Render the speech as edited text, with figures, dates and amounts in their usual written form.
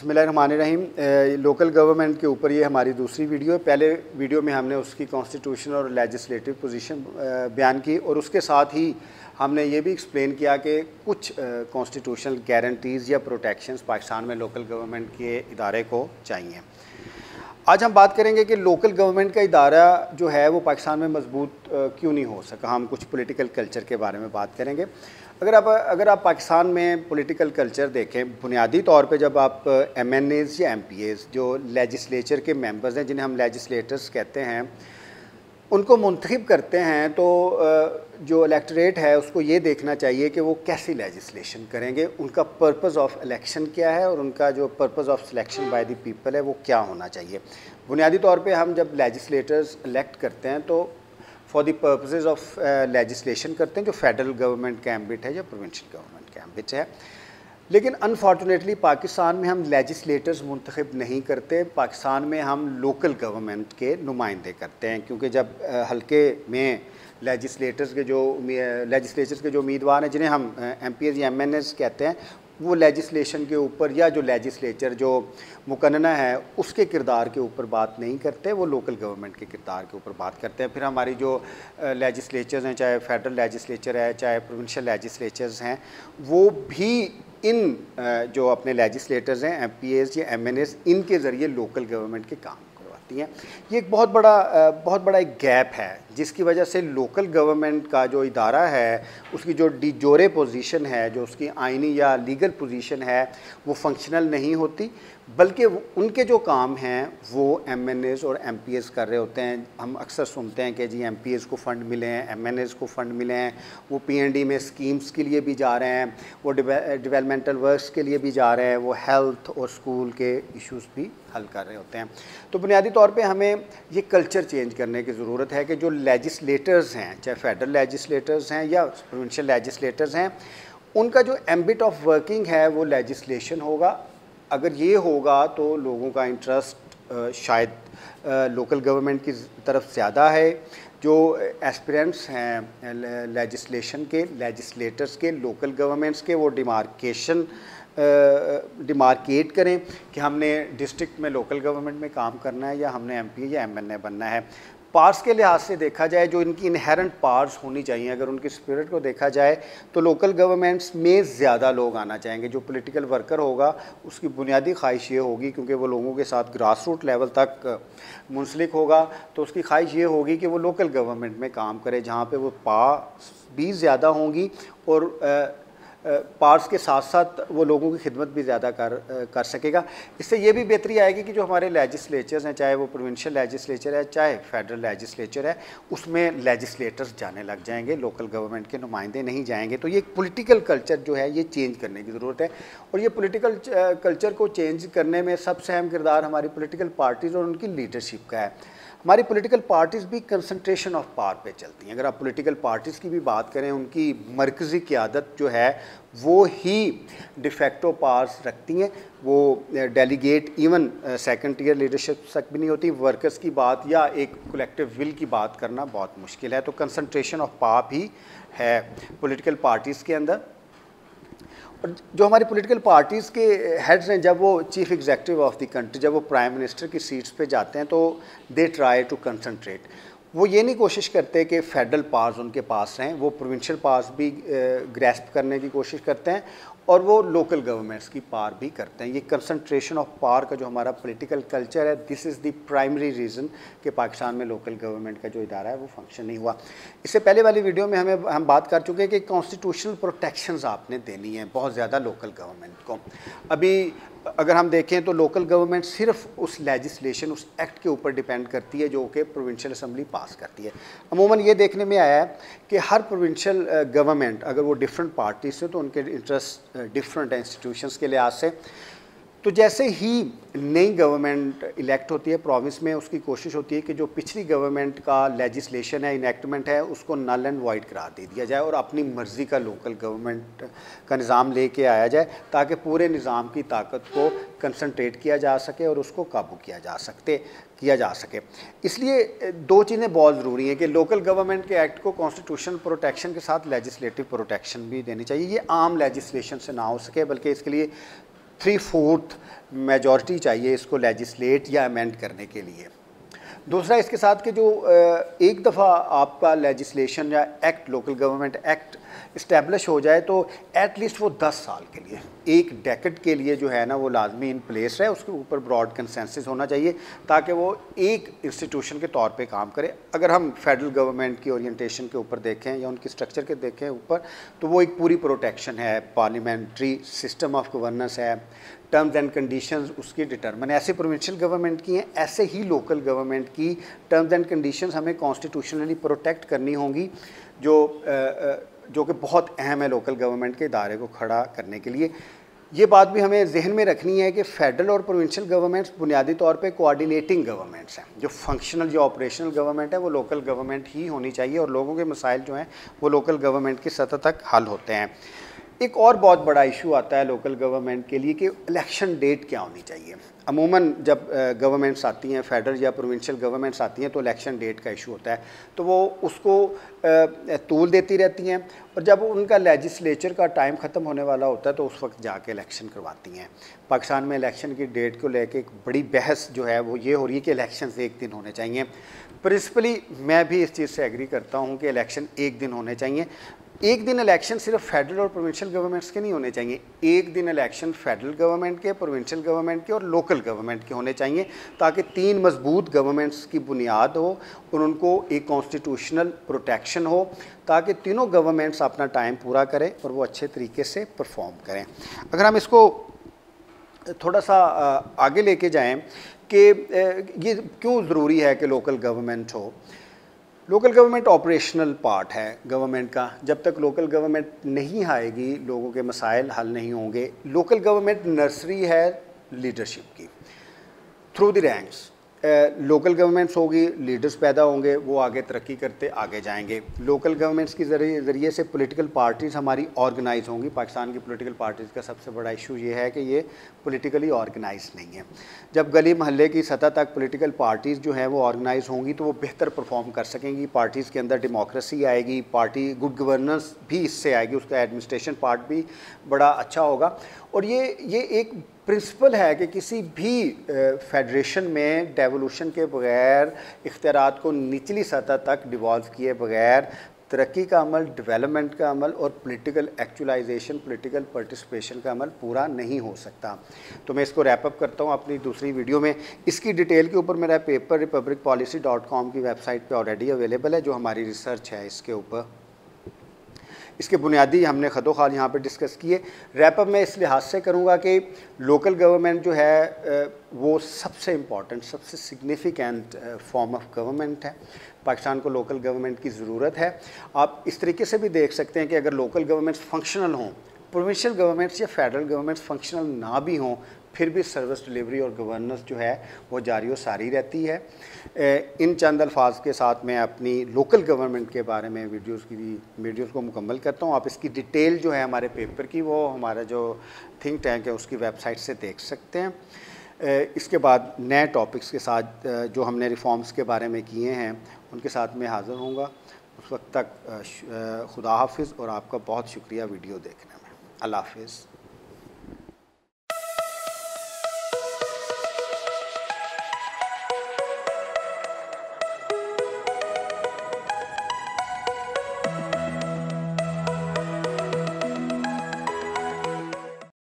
बिस्मिल्लाहिर्रहमानिर्रहीम। Local government के ऊपर ये हमारी दूसरी वीडियो है। पहले वीडियो में हमने उसकी कॉन्स्टिट्यूशन और लेजिस्लेटिव पोजीशन बयान की और उसके साथ ही हमने ये भी एक्सप्लेन किया कि कुछ कॉन्स्टिट्यूशनल गारंटीज़ या प्रोटेक्शंस पाकिस्तान में लोकल गवर्नमेंट के इदारे को चाहिए। आज हम बात करेंगे कि लोकल गवर्नमेंट का इदारा जो है वो पाकिस्तान में मजबूत क्यों नहीं हो सका। हम कुछ पॉलिटिकल कल्चर के बारे में बात करेंगे। अगर आप पाकिस्तान में पॉलिटिकल कल्चर देखें, बुनियादी तौर पे जब आप MNAs या MPAs जो लेजिस्लेचर के मेंबर्स हैं, जिन्हें हम लेजिस्लेटर्स कहते हैं, उनको मुंतखब करते हैं तो जो इलेक्टोरेट है उसको ये देखना चाहिए कि वो कैसी लेजिस्लेशन करेंगे, उनका पर्पस ऑफ इलेक्शन क्या है और उनका जो purpose of selection by the people है वो क्या होना चाहिए। बुनियादी तौर पे हम जब लेजिस्लेटर्स इलेक्ट करते हैं तो for the purposes of legislation करते हैं जो फेडरल गवर्नमेंट का एम्बिट है या प्रोविंशियल गवर्नमेंट का एम्बिट है। लेकिन अनफॉर्चुनेटली पाकिस्तान में हम लेजिस्लेटर्स मुंतखब नहीं करते, पाकिस्तान में हम लोकल गवर्नमेंट के नुमाइंदे करते हैं, क्योंकि जब हल्के में लेजिस्लेचर्स के जो उम्मीदवार हैं, जिन्हें हम MPAs या MNAs कहते हैं, वो लेजिस्लेशन के ऊपर या जो लेजिस्लेचर जो मुकन्ना है उसके किरदार के ऊपर बात नहीं करते, वो लोकल गवर्नमेंट के किरदार के ऊपर बात करते हैं। फिर हमारी जो लेजिस्लेचर्स हैं, चाहे फेडरल लेजिस्लेचर है चाहे प्रोविंशियल लेजिस्लेचर्स हैं, वो भी इन जो अपने लेजिस्लेटर्स हैं MPAs या MNAs, इनके ज़रिए लोकल गवर्नमेंट के काम करवाती हैं। ये एक बहुत बड़ा एक गैप है जिसकी वजह से लोकल गवर्नमेंट का जो इदारा है उसकी जो डी जोरे पोजीशन है, जो उसकी आइनी या लीगल पोजीशन है, वो फंक्शनल नहीं होती, बल्कि उनके जो काम हैं वो MNAs और MPAs कर रहे होते हैं। हम अक्सर सुनते हैं कि जी MPAs को फ़ंड मिले हैं, MNAs को फ़ंड मिले हैं, वो PND में स्कीम्स के लिए भी जा रहे हैं, वो डेवलपमेंटल वर्क्स के लिए भी जा रहे हैं, वो हेल्थ और स्कूल के इश्यूज़ भी हल कर रहे होते हैं। तो बुनियादी तौर पे हमें ये कल्चर चेंज करने की ज़रूरत है कि जो लेजिस्लेटर्स हैं, चाहे फेडरल लेजिस्लेटर्स हैं या प्रोविंशियल लेजिस्लेटर्स हैं, उनका जो एम्बिट ऑफ वर्किंग है वो लेजिस्लेशन होगा। अगर ये होगा तो लोगों का इंटरेस्ट शायद लोकल गवर्नमेंट की तरफ ज़्यादा है। जो एस्पिरेंट्स हैं लेजिस्लेशन के, लेजिस्लेटर्स के, लोकल गवर्नमेंट्स के, वो डिमार्केट करें कि हमने डिस्ट्रिक्ट में लोकल गवर्नमेंट में काम करना है या हमने MPA या MNA बनना है। पार्स के लिहाज से देखा जाए, जो इनकी इनहेरेंट पार्स होनी चाहिए, अगर उनकी स्पिरिट को देखा जाए तो लोकल गवर्नमेंट्स में ज़्यादा लोग आना चाहेंगे। जो पॉलिटिकल वर्कर होगा उसकी बुनियादी ख्वाहिश ये होगी, क्योंकि वो लोगों के साथ ग्रास रूट लेवल तक मुंसलिक होगा, तो उसकी ख्वाहिश ये होगी कि वो लोकल गवर्नमेंट में काम करे, जहाँ पे वो पार्स भी ज़्यादा होंगी और पार्स के साथ साथ वो लोगों की खिदमत भी ज़्यादा कर सकेगा। इससे ये भी बेहतरी आएगी कि जो हमारे लेजिस्लेचर्स हैं, चाहे वो प्रोविंशियल लेजिस्लेचर है चाहे फेडरल लेजिस्लेचर है, उसमें लेजिस्लेटर्स जाने लग जाएंगे, लोकल गवर्नमेंट के नुमाइंदे नहीं जाएंगे। तो ये पॉलिटिकल कल्चर जो है ये चेंज करने की ज़रूरत है, और ये पॉलिटिकल कल्चर को चेंज करने में सबसे अहम किरदार हमारी पॉलिटिकल पार्टीज़ और उनकी लीडरशिप का है। हमारी पॉलिटिकल पार्टीज़ भी कंसंट्रेशन ऑफ पावर पे चलती हैं। अगर आप पॉलिटिकल पार्टीज़ की भी बात करें, उनकी मरकज़ी क़यादत जो है वो ही डिफेक्टो पावर्स रखती हैं, वो delegate even second tier leadership तक भी नहीं होती। वर्कर्स की बात या एक कलेक्टिव विल की बात करना बहुत मुश्किल है। तो कंसंट्रेशन ऑफ पावर भी है पॉलिटिकल पार्टीज़ के अंदर। और जो हमारी पॉलिटिकल पार्टीज़ के हेड्स हैं, जब वो chief executive of the country, जब वो प्राइम मिनिस्टर की सीट्स पे जाते हैं, तो दे ट्राई टू कंसंट्रेट। वो ये नहीं कोशिश करते कि फेडरल पावर्स उनके पास रहें, वो प्रोविंशियल पावर्स भी ग्रैस्प करने की कोशिश करते हैं और वो लोकल गवर्नमेंट्स की पावर भी करते हैं। ये कंसंट्रेशन ऑफ पावर का जो हमारा पॉलिटिकल कल्चर है, this is the primary reason कि पाकिस्तान में लोकल गवर्नमेंट का जो इदारा है वो फंक्शन नहीं हुआ। इससे पहले वाली वीडियो में हम बात कर चुके हैं कि कॉन्स्टिट्यूशनल प्रोटेक्शंस आपने देनी है बहुत ज़्यादा लोकल गवर्नमेंट को। अभी अगर हम देखें तो लोकल गवर्नमेंट सिर्फ उस लेजिस्लेशन, उस एक्ट के ऊपर डिपेंड करती है जो कि प्रोविंशियल असम्बली पास करती है। अमूमन ये देखने में आया है कि हर प्रोविंशियल गवर्नमेंट, अगर वो डिफरेंट पार्टी से, तो उनके इंटरेस्ट डिफरेंट इंस्टीट्यूशंस के लिहाज से, तो जैसे ही नई गवर्नमेंट इलेक्ट होती है प्रोविंस में, उसकी कोशिश होती है कि जो पिछली गवर्नमेंट का लेजिस्लेशन है, इनेक्टमेंट है, उसको नल एंड वाइड करार दे दिया जाए और अपनी मर्ज़ी का लोकल गवर्नमेंट का निज़ाम लेके आया जाए, ताकि पूरे निज़ाम की ताकत को कंसंट्रेट किया जा सके और उसको काबू किया जा सके। इसलिए दो चीज़ें बहुत ज़रूरी हैं कि लोकल गवर्नमेंट के एक्ट को कॉन्स्टिट्यूशनल प्रोटेक्शन के साथ लेजिस्लेटिव प्रोटेक्शन भी देनी चाहिए। ये आम लेजिस्लेशन से ना हो सके, बल्कि इसके लिए 3/4 मेजॉरिटी चाहिए इसको लेजिस्लेट या अमेंड करने के लिए। दूसरा इसके साथ कि जो एक दफ़ा आपका लेजिस्लेशन या act, local government act establish हो जाए तो एटलीस्ट वो 10 साल के लिए, एक डेकेड के लिए जो है ना वो लाजमी इन प्लेस रहे, उसके ऊपर ब्रॉड कंसेंसस होना चाहिए ताकि वो एक इंस्टीट्यूशन के तौर पे काम करे। अगर हम फेडरल गवर्नमेंट की ओरिएंटेशन के ऊपर देखें या उनकी स्ट्रक्चर के देखें ऊपर, तो वो एक पूरी प्रोटेक्शन है, पार्लियामेंट्री सिस्टम ऑफ गवर्नेंस है, टर्म्स एंड कंडीशंस उसकी डिटर्मन, ऐसे प्रोविंशियल गवर्नमेंट की हैं, ऐसे ही लोकल गवर्नमेंट की टर्म्स एंड कंडीशंस हमें कॉन्स्टिट्यूशनली प्रोटेक्ट करनी होंगी, जो कि बहुत अहम है लोकल गवर्नमेंट के इदारे को खड़ा करने के लिए। ये बात भी हमें जहन में रखनी है कि फेडरल और प्रोविंशियल गवर्नमेंट्स बुनियादी तौर पे कोऑर्डिनेटिंग गवर्नमेंट्स हैं। जो फंक्शनल, जो ऑपरेशनल गवर्नमेंट है वो लोकल गवर्नमेंट ही होनी चाहिए और लोगों के मसाइल जो हैं वो लोकल गवर्नमेंट की सतह तक हल होते हैं। एक और बहुत बड़ा इशू आता है लोकल गवर्नमेंट के लिए कि इलेक्शन डेट क्या होनी चाहिए। अमूमन जब गवर्नमेंट्स आती हैं, फेडरल या प्रोविंशियल गवर्नमेंट्स आती हैं, तो इलेक्शन डेट का इशू होता है, तो वो उसको तूल देती रहती हैं और जब उनका लेजिस्लेचर का टाइम ख़त्म होने वाला होता है तो उस वक्त जाके इलेक्शन करवाती हैं। पाकिस्तान में इलेक्शन की डेट को लेके एक बड़ी बहस जो है वो ये हो रही है कि इलेक्शन एक दिन होने चाहिए। प्रिंसिपली मैं भी इस चीज़ से एग्री करता हूँ कि इलेक्शन एक दिन होने चाहिए। एक दिन इलेक्शन सिर्फ फेडरल और प्रोविंशियल गवर्नमेंट्स के नहीं होने चाहिए, एक दिन इलेक्शन फेडरल गवर्नमेंट के, प्रोविंशियल गवर्नमेंट के और लोकल गवर्नमेंट के होने चाहिए ताकि 3 मजबूत गवर्नमेंट्स की बुनियाद हो और उनको एक कॉन्स्टिट्यूशनल प्रोटेक्शन हो ताकि तीनों गवर्नमेंट्स अपना टाइम पूरा करें और वो अच्छे तरीके से परफॉर्म करें। अगर हम इसको थोड़ा सा आगे लेके जाएँ कि ये क्यों ज़रूरी है कि लोकल गवर्नमेंट हो। लोकल गवर्नमेंट ऑपरेशनल पार्ट है गवर्नमेंट का। जब तक लोकल गवर्नमेंट नहीं आएगी लोगों के मसाइल हल नहीं होंगे। लोकल गवर्नमेंट नर्सरी है लीडरशिप की, through the ranks. Local governments होगी, लीडर्स पैदा होंगे, वो आगे तरक्की करते आगे जाएंगे। लोकल गवर्नमेंट्स के ज़रिए से पॉलिटिकल पार्टीज़ हमारी ऑर्गेनाइज होंगी। पाकिस्तान की पॉलिटिकल पार्टीज़ का सबसे बड़ा इशू ये है कि ये पॉलिटिकली ऑर्गेनाइज नहीं है। जब गली महल्ले की सतह तक पॉलिटिकल पार्टीज़ जो हैं वो ऑर्गेनाइज होंगी तो वो बेहतर परफॉर्म कर सकेंगी। पार्टीज़ के अंदर डेमोक्रेसी आएगी, पार्टी गुड गवर्नेंस भी इससे आएगी, उसका एडमिनिस्ट्रेशन पार्ट भी बड़ा अच्छा होगा। और ये एक प्रिंसिपल है कि किसी भी फेडरेशन में डेवोल्यूशन के बगैर, इख्तियारात को निचली सतह तक डिवॉल्व किए बगैर तरक्की का अमल, डेवलपमेंट का अमल और पॉलिटिकल एक्चुअलाइजेशन, पॉलिटिकल पार्टिसिपेशन का अमल पूरा नहीं हो सकता। तो मैं इसको रैप अप करता हूँ अपनी दूसरी वीडियो में। इसकी डिटेल के ऊपर मेरा पेपर republicpolicy.com की वेबसाइट पे ऑलरेडी अवेलेबल है, जो हमारी रिसर्च है इसके ऊपर। इसके बुनियादी हमने खदोखाल यहाँ पे डिस्कस किए। रैपअप मैं इस लिहाज से करूँगा कि लोकल गवर्नमेंट जो है वो सबसे इम्पॉर्टेंट, सबसे सिग्निफिकेंट फॉर्म ऑफ गवर्नमेंट है। पाकिस्तान को लोकल गवर्नमेंट की ज़रूरत है। आप इस तरीके से भी देख सकते हैं कि अगर लोकल गवर्नमेंट्स फंक्शनल हों, प्रोविंशियल गवर्नमेंट्स या फेडरल गवर्नमेंट्स फंक्शनल ना भी हों, फिर भी सर्विस डिलीवरी और गवर्नेंस जो है वो जारी व सारी रहती है। इन चंद अल्फाज के साथ मैं अपनी लोकल गवर्नमेंट के बारे में वीडियोज़ को मुकम्मल करता हूँ। आप इसकी डिटेल जो है हमारे पेपर की वो हमारा जो थिंक टैंक है उसकी वेबसाइट से देख सकते हैं। इसके बाद नए टॉपिक्स के साथ जो हमने रिफॉर्म्स के बारे में किए हैं उनके साथ मैं हाज़िर होऊंगा। उस वक्त तक खुदा हाफिज़ और आपका बहुत शुक्रिया वीडियो देखने में। अल्लाह हाफिज़।